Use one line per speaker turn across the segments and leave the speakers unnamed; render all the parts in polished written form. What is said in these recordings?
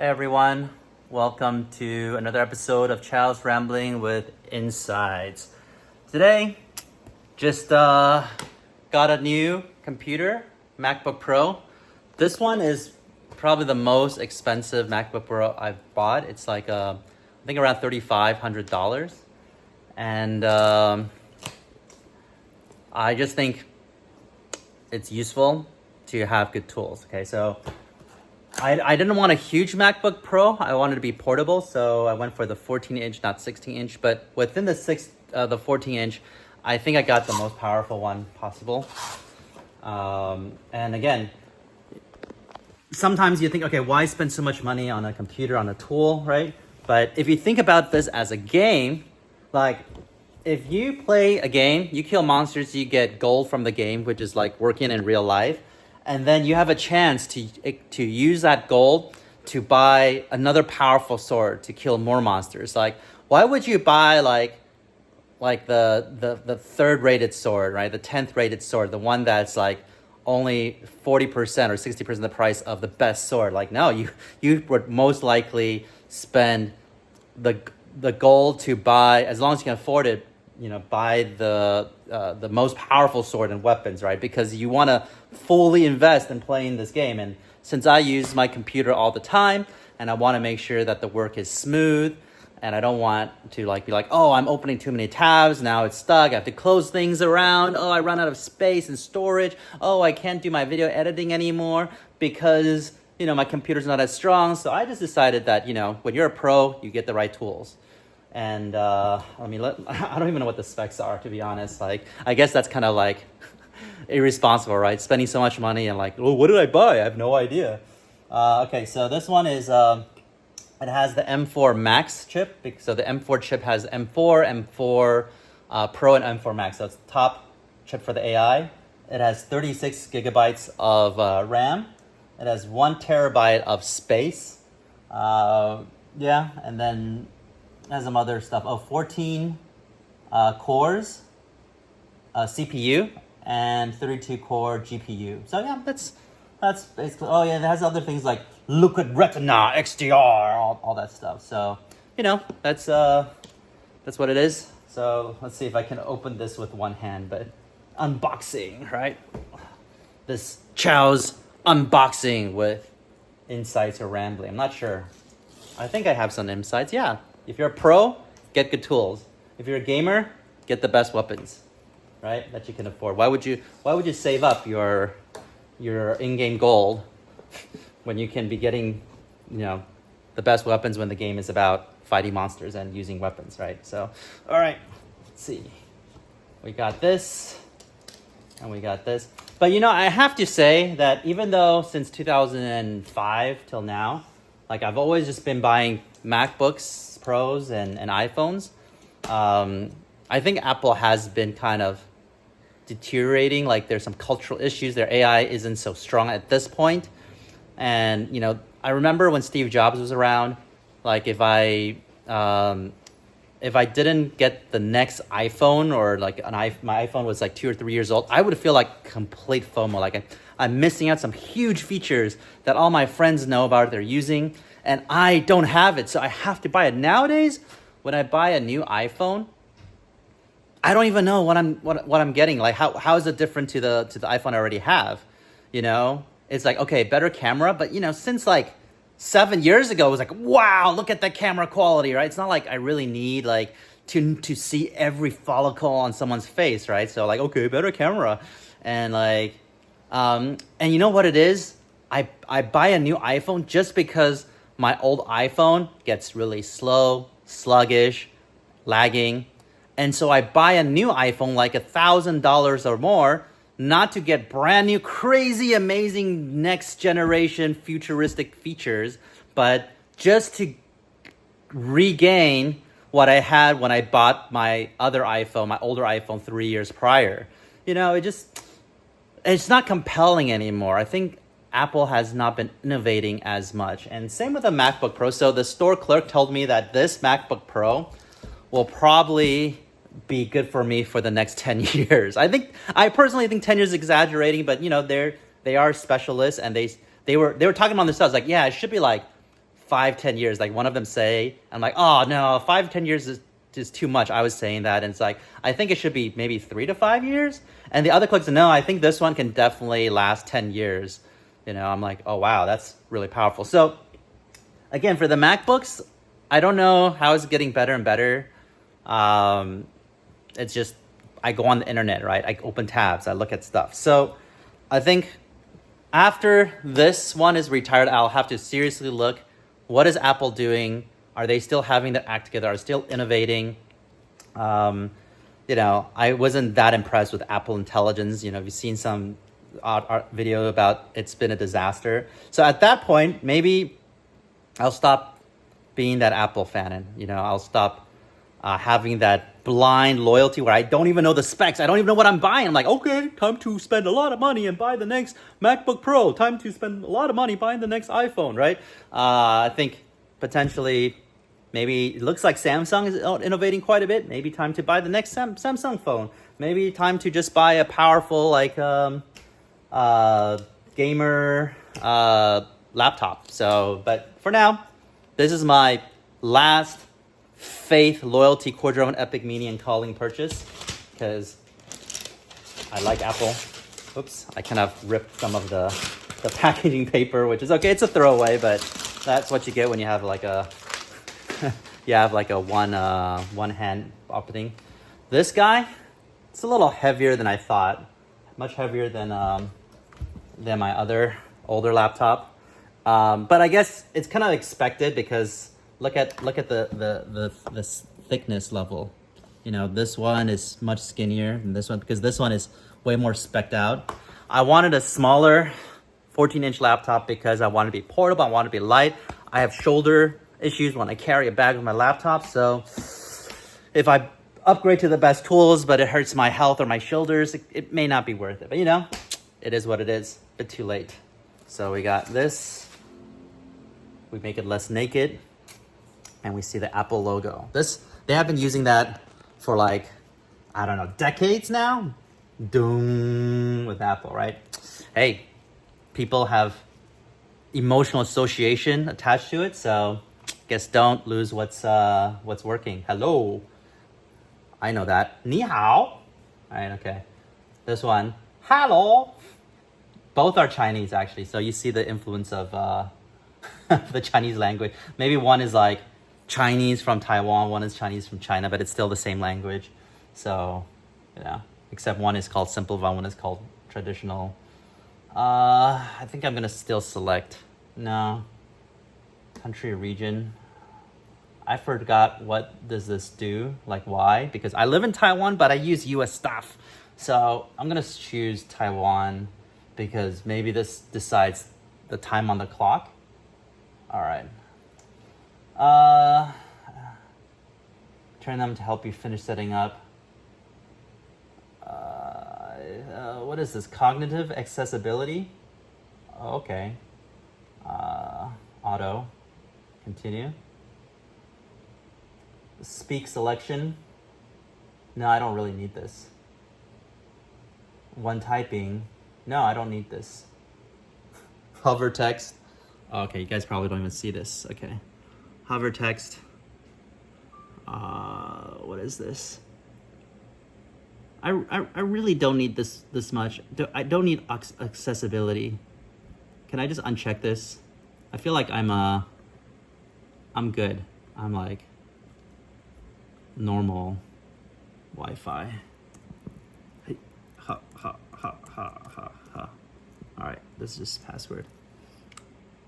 Hey everyone, welcome to another episode of Chow's Rambling with Insights. Today, just got a new computer, MacBook Pro. This one is probably the most expensive MacBook Pro I've bought. It's like I think around $3,500, and I just think it's useful to have good tools. Okay, so I didn't want a huge MacBook Pro. I wanted to be portable, so I went for the 14-inch, not 16-inch. But within the 14-inch, I think I got the most powerful one possible. And again, sometimes you think, okay, why spend so much money on a computer, on a tool, right? But if you think about this as a game, like if you play a game, you kill monsters, you get gold from the game, which is like working in real life. And then you have a chance to use that gold to buy another powerful sword to kill more monsters. Like, why would you buy like the third rated sword, right? The 10th rated sword, the one that's like only 40% or 60% the price of the best sword. Like, no, you would most likely spend the gold to buy, as long as you can afford it, buy the most powerful sword and weapons, right? Because you want to fully invest in playing this game. And since I use my computer all the time, and I want to make sure that the work is smooth, and I don't want to be like, oh, I'm opening too many tabs, now it's stuck, I have to close things around, oh, I run out of space and storage, oh, I can't do my video editing anymore because, my computer's not as strong. So I just decided that, when you're a pro, you get the right tools. And I don't even know what the specs are, to be honest. Like, I guess that's kind of like irresponsible, right? Spending so much money and like, oh, what did I buy? I have no idea. Okay, so this one is, it has the M4 Max chip. So the M4 chip has M4, M4 Pro, and M4 Max. So it's the top chip for the AI. It has 36 gigabytes of RAM. It has 1 terabyte of space. And then has some other stuff. 14 cores, CPU, and 32 core GPU. So yeah, that's basically. Oh yeah, it has other things like Liquid Retina, XDR, all that stuff. So that's what it is. So let's see if I can open this with one hand. But unboxing, right? This Chow's unboxing with insights or rambling. I'm not sure. I think I have some insights. Yeah. If you're a pro, get good tools. If you're a gamer, get the best weapons, right? That you can afford. Why would you save up your in-game gold when you can be getting, the best weapons when the game is about fighting monsters and using weapons, right? So, all right, let's see. We got this, and we got this. But I have to say that even though since 2005 till now, like I've always just been buying MacBooks Pros and iPhones, I think Apple has been kind of deteriorating. Like there's some cultural issues. Their AI isn't so strong at this point. And I remember when Steve Jobs was around, like if I didn't get the next iPhone, or like my iPhone was like 2 or 3 years old, I would feel like complete FOMO. Like I'm missing out some huge features that all my friends know about, they're using, and I don't have it, so I have to buy it. Nowadays, when I buy a new iPhone, I don't even know what I'm getting. Like how is it different to the iPhone I already have? It's like, okay, better camera, but since like 7 years ago, it was like, wow, look at that camera quality, right? It's not like I really need like to see every follicle on someone's face, right? So like, okay, better camera, and like, and you know what it is? I buy a new iPhone just because my old iPhone gets really slow, sluggish, lagging. And so I buy a new iPhone like $1,000 or more, not to get brand new, crazy, amazing, next generation futuristic features, but just to regain what I had when I bought my other iPhone, my older iPhone 3 years prior. It's not compelling anymore. I think Apple has not been innovating as much. And same with the MacBook Pro. So the store clerk told me that this MacBook Pro will probably be good for me for the next 10 years. I personally think 10 years is exaggerating, but they are specialists, and they were talking about themselves like, yeah, it should be like 5-10 years. Like one of them say, I'm like, oh no, 5-10 years is just too much. I was saying that, and it's like, I think it should be maybe 3 to 5 years. And the other clicks, no, I think this one can definitely last 10 years. You know, I'm like, oh wow, that's really powerful. So again, for the MacBooks, I don't know how it's getting better and better. It's just, I go on the internet, right? I open tabs, I look at stuff. So I think after this one is retired, I'll have to seriously look, what is Apple doing? Are they still having their act together? Are they still innovating? You know, I wasn't that impressed with Apple Intelligence. You know, you've seen some art video about it's been a disaster. So at that point, maybe I'll stop being that Apple fan, and you know, I'll stop having that blind loyalty where I don't even know the specs. I don't even know what I'm buying. I'm like, okay, time to spend a lot of money and buy the next MacBook Pro. Time to spend a lot of money buying the next iPhone, right? I think potentially, maybe it looks like Samsung is innovating quite a bit. Maybe time to buy the next Samsung phone. Maybe time to just buy a powerful like gamer laptop. So, but for now, this is my last faith, loyalty, Quadro, Epic Mini, and calling purchase because I like Apple. Oops, I kind of ripped some of the packaging paper, which is okay. It's a throwaway, but that's what you get when you have like a you have like a one hand opening. This guy, it's a little heavier than I thought. Much heavier than my other older laptop. But I guess it's kind of expected because look at the thickness level. You know, this one is much skinnier than this one because this one is way more specced out. I wanted a smaller 14-inch laptop because I want to be portable, I want to be light. I have shoulder issues when I carry a bag with my laptop. So if I upgrade to the best tools, but it hurts my health or my shoulders, it may not be worth it. But you know, it is what it is. A bit too late. So we got this. We make it less naked. And we see the Apple logo. They have been using that for like, I don't know, decades now. Doom with Apple, right? Hey, people have emotional association attached to it, so guess don't lose what's working. Hello, I know that. Ni hao. All right, okay. This one, hello. Both are Chinese actually, so you see the influence of the Chinese language. Maybe one is like Chinese from Taiwan, one is Chinese from China, but it's still the same language. So, you know, except one is called simplified, one is called traditional. I think I'm gonna still select, no, country, region. I forgot what does this do, like why, because I live in Taiwan, but I use US stuff. So I'm gonna choose Taiwan because maybe this decides the time on the clock. All right. Turn them to help you finish setting up. What is this? Cognitive accessibility? Oh, okay. Auto. Continue. Speak selection. No, I don't really need this. One typing. No, I don't need this. Hover text. Okay, you guys probably don't even see this. Okay. Hover text. What is this? I really don't need this much. I don't need accessibility. Can I just uncheck this? I feel like I'm good. I'm like normal Wi-Fi. Hey, ha ha ha ha ha ha. All right, this is just password.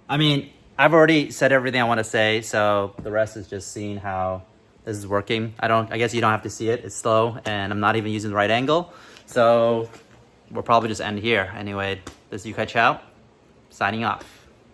I mean, I've already said everything I want to say, so the rest is just seeing how this is working. I guess you don't have to see it. It's slow, and I'm not even using the right angle. So we'll probably just end here. Anyway, this is Chou, signing off.